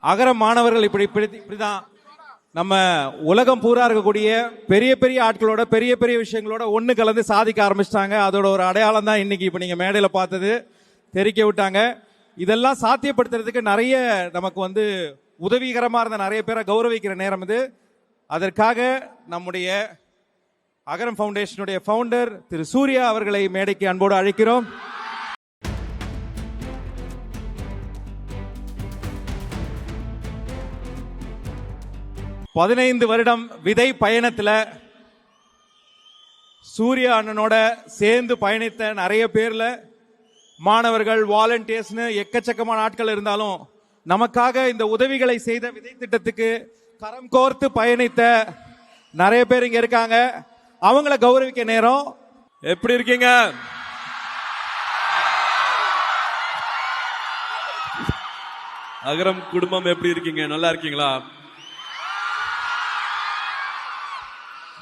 அகர மாணவர்கள் இப்படிதான் நம்ம உலகம் பூரா இருக்கக்கூடிய பெரிய பெரிய ஆட்களோட பெரிய பெரிய விஷயங்களோட ஒன்று கலந்து சாதிக்க ஆரம்பிச்சிட்டாங்க. அதோட ஒரு அடையாளம் தான் இன்னைக்கு இப்போ நீங்கள் மேடையில் பார்த்தது, தெரிக்க விட்டாங்க. இதெல்லாம் சாத்தியப்படுத்துறதுக்கு நிறைய நமக்கு உதவிகரமாக இருந்த நிறைய பேரை கௌரவிக்கிற நேரம் இது. அதற்காக நம்முடைய அகரம் ஃபவுண்டேஷனுடைய ஃபவுண்டர் திரு சூர்யா அவர்களை மேடைக்கு அன்போடு அழைக்கிறோம். பதினைந்து வருடம் விதை பயணத்தில் சூர்யா அண்ணனோட சேர்ந்து பயணித்த நிறைய பேர்ல மாணவர்கள், வாலண்டியர்ஸ்னு எக்கச்சக்கமான ஆட்கள் இருந்தாலும் நமக்காக இந்த உதவிகளை செய்த விதை திட்டத்துக்கு கரம் கோர்த்து பயணித்த நிறைய பேர் இங்க இருக்காங்க. அவங்கள கௌரவிக்க நேரம். எப்படி இருக்கீங்க? அகரம் குடும்பம் எப்படி இருக்கீங்க? நல்லா இருக்கீங்களா?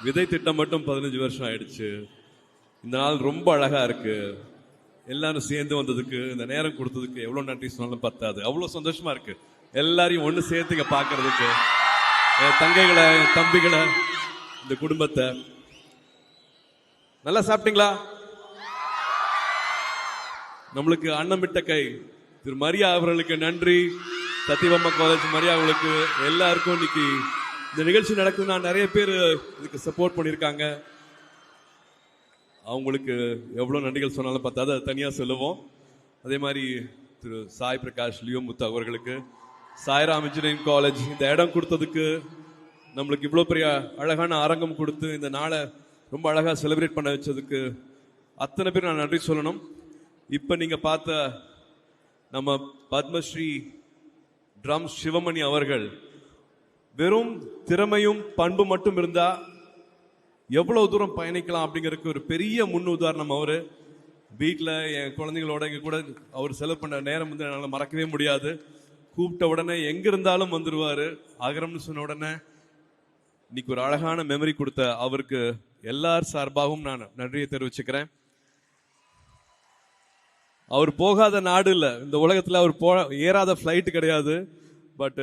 விதை திட்டம் மட்டும் 15 வருஷம் ஆயிடுச்சு. இந்த நாள் ரொம்ப அழகா இருக்கு. எல்லாரும் சேர்ந்து வந்ததுக்கு, இந்த நேரம் கொடுத்ததுக்கு எவ்வளவு நன்றி சொன்னாலும் பத்தாது. அவ்வளவு சந்தோஷமா இருக்கு எல்லாரையும் ஒண்ணு சேர்த்துக்க பாக்குறதுக்கு. என் தங்கைகளை, என் தம்பிகளை, இந்த குடும்பத்தை. நல்லா சாப்பிட்டீங்களா? நம்மளுக்கு அன்னமிட்ட கை திரு மரியா அவர்களுக்கு நன்றி. சத்தியபாமா காலேஜ் மரியா அவர்களுக்கு, எல்லாருக்கும் இன்னைக்கு இந்த நிகழ்ச்சி நடக்குதுன்னா நிறைய பேர் இதுக்கு சப்போர்ட் பண்ணியிருக்காங்க. அவங்களுக்கு எவ்வளவு நன்றிகள் சொன்னாலும் பார்த்தாது, அதை தனியாக சொல்லுவோம். அதே மாதிரி திரு சாய் பிரகாஷ் லியோமுத்து அவர்களுக்கு, சாய்ராம் இன்ஜினியரிங் காலேஜ் இந்த இடம் கொடுத்ததுக்கு, நம்மளுக்கு இவ்வளோ பெரிய அழகான அரங்கம் கொடுத்து இந்த நாளை ரொம்ப அழகாக செலிப்ரேட் பண்ண வச்சதுக்கு அத்தனை பேர் நான் நன்றி சொல்லணும். இப்போ நீங்கள் பார்த்த நம்ம பத்மஸ்ரீ ட்ரம் சிவமணி அவர்கள் வெறும் திறமையும் பண்பு மட்டும் இருந்தா எவ்வளவு தூரம் பயணிக்கலாம் அப்படிங்கிறதுக்கு ஒரு பெரிய முன் உதாரணம். அவரு வீட்டில் என் குழந்தைங்களோட இங்க கூட அவர் செலவு பண்ண நேரம் என்னால் மறக்கவே முடியாது. கூப்பிட்ட உடனே எங்க இருந்தாலும் வந்துருவாரு. அகரம்னு சொன்ன உடனே இன்னைக்கு ஒரு அழகான மெமரி கொடுத்த அவருக்கு எல்லார் சார்பாகவும் நான் நன்றியை தெரிவிச்சுக்கிறேன். அவர் போகாத நாடு இல்லை இந்த உலகத்தில், அவர் ஏறாத ஃப்ளைட் கிடையாது. பட்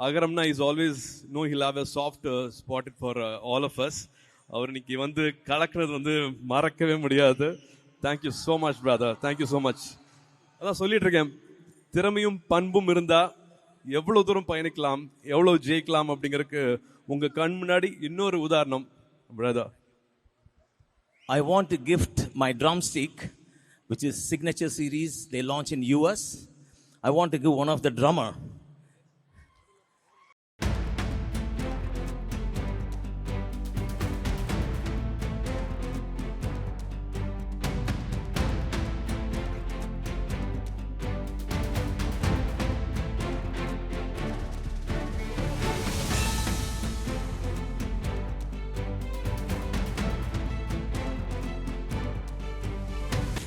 அகரம்னா is always no hill have a soft spot for all of us. அவர் இன்னைக்கு கலக்கிறது மறக்கவே முடியாது. Thank you so much brother, thank you so much. அதான் சொல்லிட்டு இருக்கேன், திறமையும் பண்பும் இருந்தா எவ்வளவு தூரம் பயணிக்கலாம், எவ்வளவு ஜெயிக்கலாம் அப்படிங்கிறதுக்கு உங்க கண் முன்னாடி இன்னொரு உதாரணம் brother. I want to gift my drumstick, which is signature series they launch in US. I want to give one of the drummer.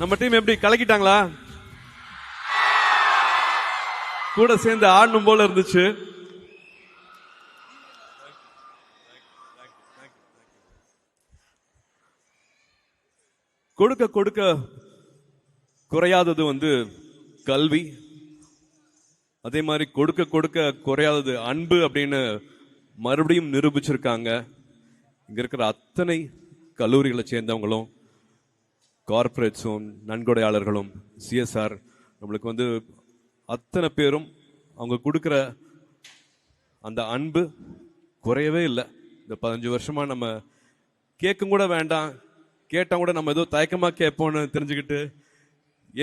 நம்ம டீம் எப்படி கலக்கிட்டாங்களா? கூட சேர்ந்து ஆடணும் போல இருந்துச்சு. கொடுக்க கொடுக்க குறையாதது கல்வி, அதே மாதிரி கொடுக்க கொடுக்க குறையாதது அன்பு அப்படின்னு மறுபடியும் நிரூபிச்சிருக்காங்க. இங்க இருக்கிற அத்தனை கல்லூரிகளை சேர்ந்தவங்களும், கார்பரேட்ஸும், நன்கொடையாளர்களும், சிஎஸ்ஆர், நம்மளுக்கு அத்தனை பேரும் அவங்க கொடுக்குற அந்த அன்பு குறையவே இல்லை. இந்த 15 வருஷமா நம்ம கேட்கும் கூட வேண்டாம், கேட்டால் கூட நம்ம ஏதோ தயக்கமாக கேட்போம்னு தெரிஞ்சுக்கிட்டு,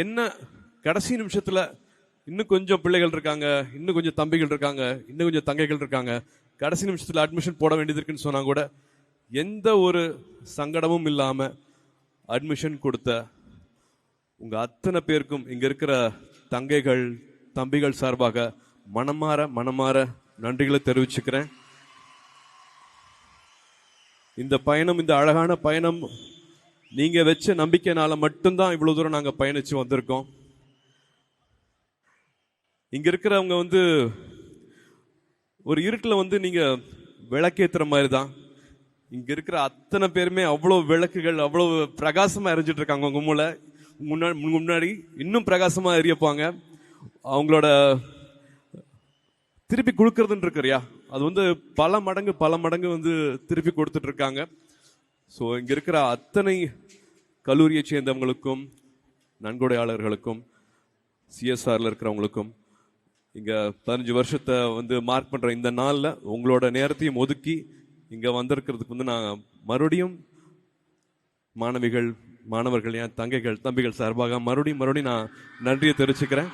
என்ன கடைசி நிமிஷத்தில் இன்னும் கொஞ்சம் பிள்ளைகள் இருக்காங்க, இன்னும் கொஞ்சம் தம்பிகள் இருக்காங்க, இன்னும் கொஞ்சம் தங்கைகள் இருக்காங்க, கடைசி நிமிஷத்தில் அட்மிஷன் போட வேண்டியது இருக்குன்னு சொன்னா கூட எந்த ஒரு சங்கடமும் இல்லாமல் அட்மிஷன் கொடுத்த உங்க அத்தனை பேருக்கும் இங்க இருக்கிற தங்கைகள், தம்பிகள் சார்பாக மனமாற நன்றிகளை தெரிவிச்சுக்கிறேன். இந்த பயணம், இந்த அழகான பயணம் நீங்க வச்ச நம்பிக்கைனால மட்டும்தான் இவ்வளவு தூரம் நாங்க பயணிச்சு வந்திருக்கோம். இங்க இருக்கிறவங்க ஒரு இருட்டுல நீங்க விளக்கேத்துற மாதிரி தான். இங்க இருக்கிற அத்தனை பேருமே அவ்வளவு விளக்குகள், அவ்வளவு பிரகாசமா எரிஞ்சிட்டு இருக்காங்க. உங்க முன்னாடி இன்னும் பிரகாசமா எரியப்பாங்க. அவங்களோட திருப்பி கொடுக்கறதுன்னு இருக்கிறியா, அது வந்து பல மடங்கு வந்து திருப்பி கொடுத்துட்டு இருக்காங்க. ஸோ இங்க இருக்கிற அத்தனை கல்லூரியை சேர்ந்தவங்களுக்கும், நன்கொடையாளர்களுக்கும், சிஎஸ்ஆர்ல இருக்கிறவங்களுக்கும், இங்க 15 வருஷத்தை வந்து மார்க் பண்ற இந்த நாள்ல உங்களோட நேரத்தையும் ஒதுக்கி இங்க வந்திருக்கிறதுக்கு வந்து நான் மறுபடியும் மாணவர்கள், என் தம்பிகள் சார்பாக மறுபடியும் நான் நன்றியை தெரிவிச்சுக்கிறேன்.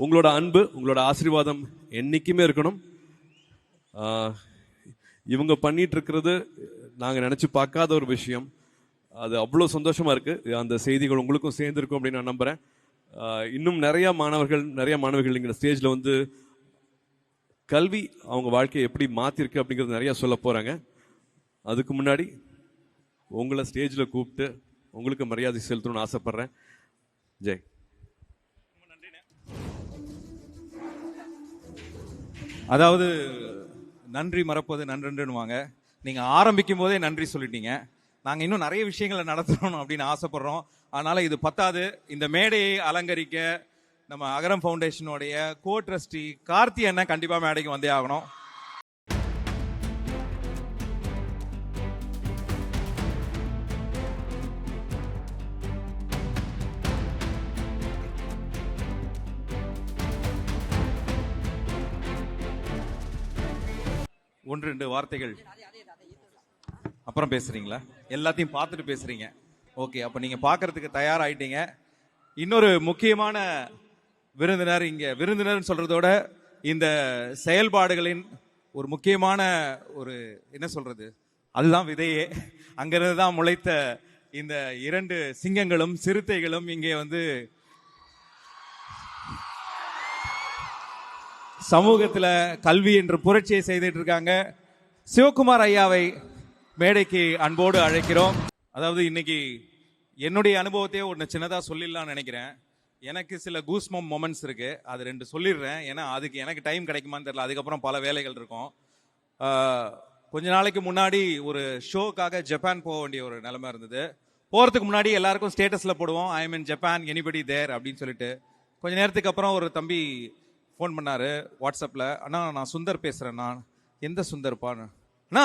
உங்களோட அன்பு, உங்களோட ஆசீர்வாதம் என்னைக்குமே இருக்கணும். இவங்க பண்ணிட்டு இருக்கிறது நாங்க நினைச்சு பார்க்காத ஒரு விஷயம். அது அவ்வளோ சந்தோஷமா இருக்கு. அந்த செய்திகள் உங்களுக்கும் சேர்ந்திருக்கும் அப்படின்னு நான் நம்புறேன். இன்னும் நிறைய மாணவர்கள் இங்க ஸ்டேஜ்ல வந்து கல்வி அவங்க வாழ்க்கையை எப்படி மாத்திருக்கு அப்படிங்கிறது நிறைய சொல்ல போறாங்க. அதுக்கு முன்னாடி உங்களை ஸ்டேஜ்ல கூப்பிட்டு உங்களுக்கு மரியாதை செலுத்தணும்னு ஆசைப்படுறேன். ஜெய். அதாவது நன்றி மறப்பது நன்றென்றுவாங்க. நீங்க ஆரம்பிக்கும் போதே நன்றி சொல்லிட்டீங்க. நாங்க இன்னும் நிறைய விஷயங்களை நடத்தணும் அப்படின்னு ஆசைப்படுறோம். அதனால இது பத்தாது. இந்த மேடையை அலங்கரிக்க நம்ம அகரம் ஃபவுண்டேஷனுடைய கோ ட்ரஸ்டி கார்த்தி அண்ணன் கண்டிப்பா மேடைக்கு வந்தே ஆகணும். ஒன்று ரெண்டு வார்த்தைகள் அப்புறம் பேசுறீங்களா? எல்லாத்தையும் பார்த்துட்டு பேசுறீங்க. ஓகே, அப்ப நீங்க பார்க்கறதுக்கு தயாராயிட்டீங்க. இன்னொரு முக்கியமான விருந்தினர் சொல்றதோட இந்த செயல்பாடுகளின் ஒரு முக்கியமான ஒரு என்ன சொல்றது, அதுதான் விதையே. அங்கிருந்து தான் முளைத்த இந்த 2 சிங்கங்களும் சிறுத்தைகளும் இங்கே வந்து சமூகத்துல கல்வி என்ற புரட்சியை செய்துட்டு இருக்காங்க. சிவகுமார் ஐயாவை மேடைக்கு அன்போடு அழைக்கிறோம். அதாவது இன்னைக்கு என்னுடைய அனுபவத்தையே ஒன்று சின்னதா சொல்லிடலாம்னு நினைக்கிறேன். எனக்கு சில கூஸ்மம் மொமெண்ட்ஸ் இருக்கு. அது 2 சொல்லிடுறேன். ஏன்னா அதுக்கு எனக்கு டைம் கிடைக்குமான்னு தெரியல. அதுக்கப்புறம் பல வேலைகள் இருக்கும். கொஞ்ச நாளைக்கு முன்னாடி ஒரு ஷோக்காக ஜப்பான் போக வேண்டிய ஒரு நிலைமை இருந்தது. போறதுக்கு முன்னாடி எல்லாருக்கும் ஸ்டேட்டஸ்ல போடுவோம், I am in Japan, anybody there அப்படின்னு சொல்லிட்டு. கொஞ்ச நேரத்துக்கு அப்புறம் ஒரு தம்பி ஃபோன் பண்ணாரு வாட்ஸ்அப்ல, அண்ணா நான் சுந்தர் பேசுறேண்ணா. எந்த சுந்தர்ப்பான்னு? அண்ணா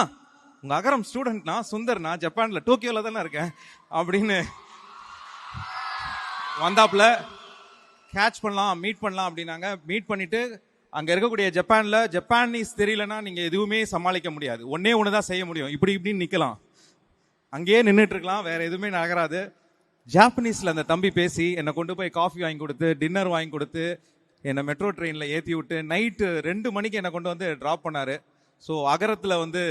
உங்க அகரம் ஸ்டூடெண்ட்னா சுந்தர்னா, ஜப்பான்ல டோக்கியோல தானே இருக்கேன் அப்படின்னு வந்தாப்புல. கேட்ச் பண்ணலாம், மீட் பண்ணலாம் அப்படின்னாங்க. மீட் பண்ணிட்டு அங்க இருக்கக்கூடிய ஜப்பானீஸ் தெரியலன்னா நீங்க எதுவுமே சமாளிக்க முடியாது. ஒன்னே ஒண்ணுதான் செய்ய முடியும், இப்படின்னு நிக்கலாம், அங்கேயே நின்றுட்டு இருக்கலாம், வேற எதுவுமே நகராது. ஜாப்பனீஸ்ல அந்த தம்பி பேசி என்னை கொண்டு போய் காஃபி வாங்கி கொடுத்து, டின்னர் வாங்கி கொடுத்து, என்னை மெட்ரோ ட்ரெயின்ல ஏற்றி விட்டு நைட்டு 2 மணிக்கு என்னை கொண்டு வந்து டிராப் பண்ணாரு. ஸோ அகரத்துல வந்து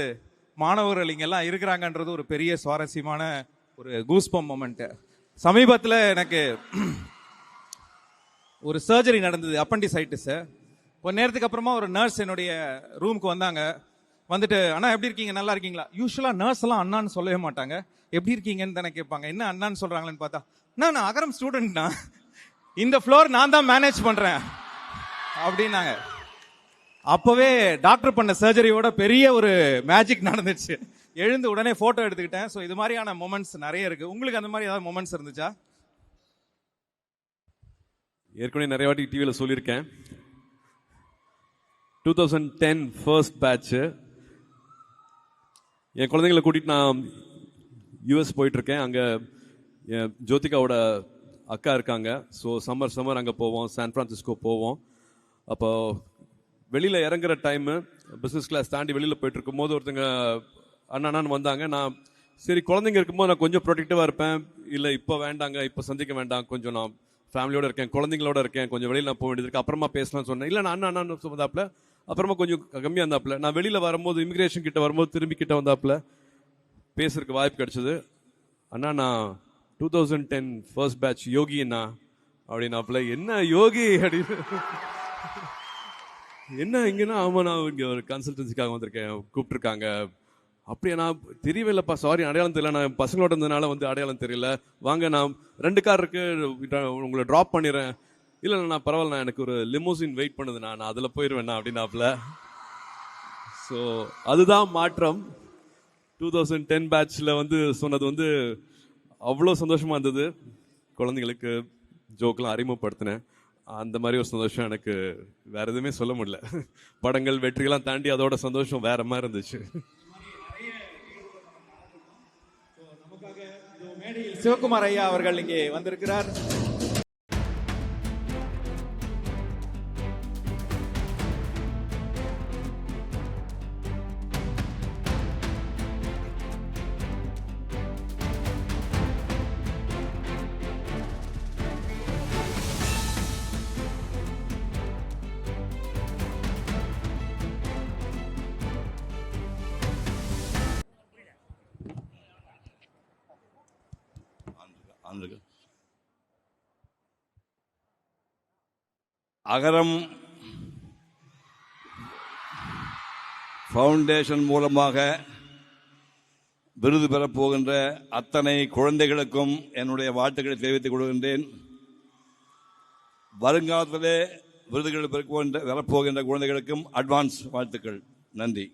மாணவர்கள் இங்கெல்லாம் இருக்கிறாங்கன்றது ஒரு பெரிய சுவாரஸ்யமான ஒரு கூஸ்பம் மொமெண்ட். சமீபத்தில் எனக்கு ஒரு சர்ஜரி நடந்தது, அப்பண்டிசைட்டிஸ். கொஞ்ச நேரத்துக்கு அப்புறமா ஒரு நர்ஸ் என்னுடைய ரூமுக்கு வந்தாங்க. வந்துட்டு அண்ணா எப்படி இருக்கீங்க, நல்லா இருக்கீங்களா? யூஸ்வலா நர்ஸ் எல்லாம் அண்ணான்னு சொல்லவே மாட்டாங்க, எப்படி இருக்கீங்கன்னு தானே கேட்பாங்க. என்ன அண்ணான்னு சொல்றாங்களேன்னு பார்த்தா, நான் அகரம் ஸ்டூடெண்ட்னா, இந்த ஃப்ளோர் நான் தான் மேனேஜ் பண்றேன் அப்படின்னாங்க. அப்பவே டாக்டர் பண்ண சர்ஜரியோட பெரிய ஒரு மேஜிக் நடந்துச்சு. எழுந்து உடனே போட்டோ எடுத்துக்கிட்டேன். ஸோ இது மாதிரியான மொமெண்ட்ஸ் நிறைய இருக்கு. உங்களுக்கு அந்த மாதிரி ஏதாவது மொமெண்ட்ஸ் இருந்துச்சா? ஏற்கனவே நிறைய வாட்டி டிவியில் சொல்லியிருக்கேன். 2010 ஃபர்ஸ்ட் பேட்ச். என் குழந்தைங்களை கூட்டிட்டு நான் யூஎஸ் போயிட்டு இருக்கேன். அங்க என் ஜோதிகாவோட அக்கா இருக்காங்க. ஸோ சம்மர் அங்கே போவோம், சான் பிரான்சிஸ்கோ போவோம். அப்போ வெளியில் இறங்குற டைமு பிஸ்னஸ் கிளாஸ் தாண்டி வெளியில் போயிட்டு இருக்கும்போது ஒருத்தங்க அண்ணான்னு வந்தாங்க. நான் சரி குழந்தைங்க இருக்கும்போது நான் கொஞ்சம் ப்ரொடெக்டிவாக இருப்பேன். இல்லை இப்போ வேண்டாங்க, இப்போ சந்திக்க வேண்டாம், கொஞ்சம் நான் ஃபேமிலியோட இருக்கேன், குழந்தைங்களோட இருக்கேன், கொஞ்சம் வெளியில் நான் போக வேண்டியது இருக்கு, அப்புறமா பேசலாம்னு சொன்னேன். இல்லை நான் அண்ணான்னு வந்தாப்புல, அப்புறமா கொஞ்சம் கம்மியாக இருந்தாப்புல. நான் வெளியில் வரும்போது இமிகிரேஷன் கிட்ட வரும்போது திரும்பி கிட்ட வந்தாப்புல பேசுறதுக்கு வாய்ப்பு கிடைச்சது. அண்ணா நான் 2010 ஃபர்ஸ்ட் பேட்ச் யோகி அண்ணா அப்படின்னாப்புல. என்ன யோகி அப்படின்னு, என்ன இங்கன்னா? ஆமா நான் இங்கே ஒரு கன்சல்டன்சிக்காக வந்திருக்கேன், கூப்பிட்டுருக்காங்க. அப்படியே நான் தெரியவே இல்லைப்பா, சாரி அடையாளம் தெரியல, நான் பசங்களோட இருந்ததுனால வந்து அடையாளம் தெரியல, வாங்க நான் 2 கார் இருக்கு உங்களை ட்ராப் பண்ணிடுறேன். இல்லை நான் பரவாயில்ல, நான் எனக்கு ஒரு லிமோசின் வெயிட் பண்ணுது, நான் அதில் போயிடுவேண்ணா அப்படின்னாப்புல. ஸோ அதுதான் மாற்றம். 2010 பேட்ச்ல வந்து சொன்னது வந்து அவ்வளோ சந்தோஷமா இருந்தது. குழந்தைங்களுக்கு ஜோக்கெல்லாம் அறிமுகப்படுத்தினேன். அந்த மாதிரி ஒரு சந்தோஷம் எனக்கு வேற எதுவுமே சொல்ல முடியல. படங்கள் வெற்றியெல்லாம் தாண்டி அதோட சந்தோஷம் வேற மாதிரி இருந்துச்சு. சிவகுமார் ஐயா அவர்கள் இங்கே வந்திருக்கிறார். அகரம் ஃபவுண்டேஷன் மூலமாக விருது பெறப் போகின்ற அத்தனை குழந்தைகளுக்கும் என்னுடைய வாழ்த்துக்களை தெரிவித்துக் கொள்கின்றேன். வருங்காலத்திலே விருதுகள் பெறப்போகின்ற குழந்தைகளுக்கும் அட்வான்ஸ் வாழ்த்துக்கள். நன்றி.